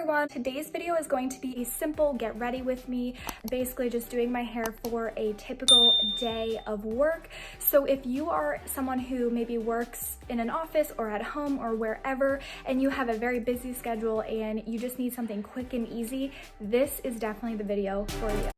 everyone, today's video is going to be a simple get ready with me, basically just doing my hair for a typical day of work. So if you are someone who maybe works in an office or at home or wherever and you have a very busy schedule and you just need something quick and easy, this is definitely the video for you.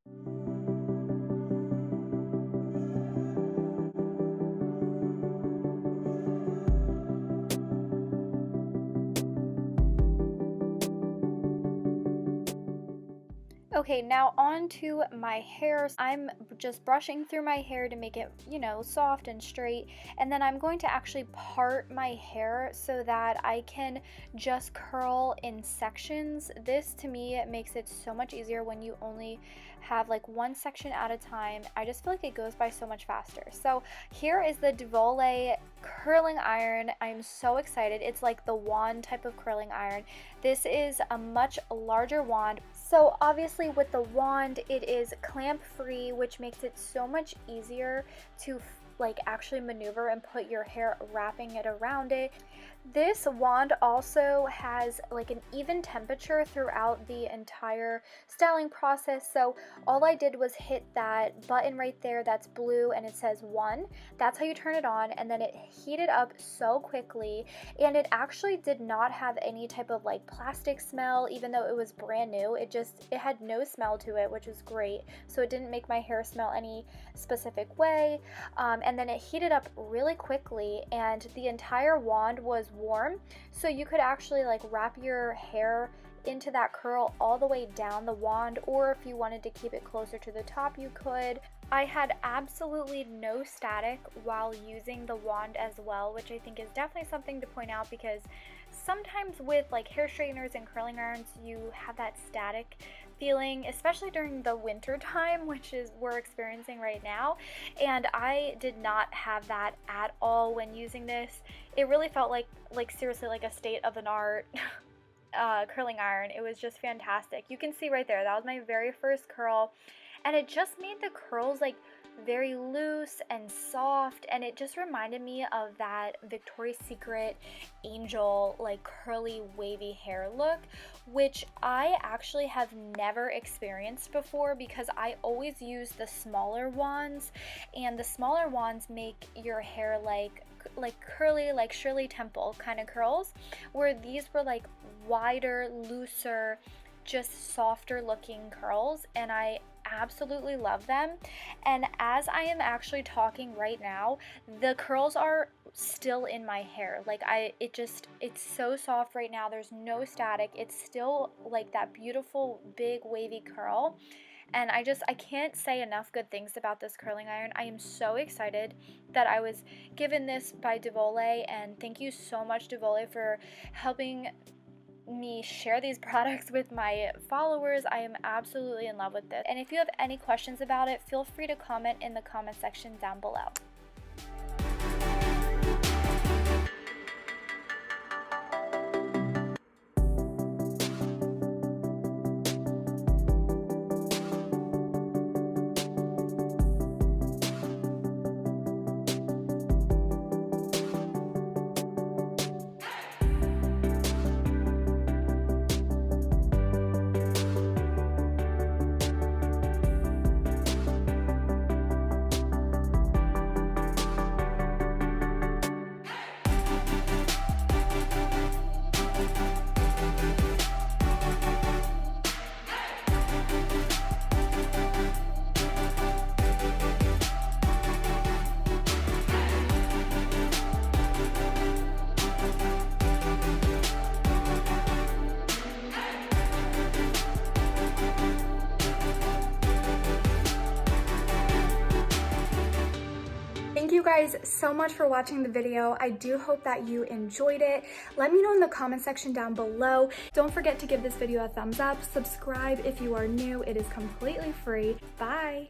Okay, now on to my hair. I'm just brushing through my hair to make it, soft and straight. And then I'm going to actually part my hair so that I can just curl in sections. This to me makes it so much easier when you only have like one section at a time. I just feel like it goes by so much faster. So here is the Duvolle curling iron. I'm so excited. It's like the wand type of curling iron. This is a much larger wand. So obviously with the wand, it is clamp free, which makes it so much easier to like actually maneuver and put your hair, wrapping it around it. This wand also has like an even temperature throughout the entire styling process. So all I did was hit that button right there that's blue and it says 1. That's how you turn it on, and then it heated up so quickly, and it actually did not have any type of like plastic smell. Even though it was brand new, it had no smell to it, which was great. So it didn't make my hair smell any specific way. And then it heated up really quickly, and the entire wand was warm, so you could actually like wrap your hair into that curl all the way down the wand, or if you wanted to keep it closer to the top, you could. I had absolutely no static while using the wand as well, which I think is definitely something to point out, because sometimes with like hair straighteners and curling irons, you have that static feeling, especially during the winter time, which is we're experiencing right now. And I did not have that at all when using this. It really felt like seriously like a state-of-the-art curling iron. It was just fantastic. You can see right there, that was my very first curl, and it just made the curls like very loose and soft, and it just reminded me of that Victoria's Secret angel like curly wavy hair look, which I actually have never experienced before, because I always use the smaller wands, and the smaller wands make your hair like curly, like Shirley Temple kind of curls, where these were like wider, looser, just softer looking curls, and I absolutely love them. And as I am actually talking right now, the curls are still in my hair. Like it's so soft right now. There's no static. It's still like that beautiful big wavy curl. And I can't say enough good things about this curling iron. I am so excited that I was given this by Duvolle, and thank you so much, Duvolle, for helping me share these products with my followers. I am absolutely in love with this. And if you have any questions about it, feel free to comment in the comment section down below. Thank you guys so much for watching the video. I do hope that you enjoyed it. Let me know in the comment section down below. Don't forget to give this video a thumbs up. Subscribe if you are new. It is completely free. Bye.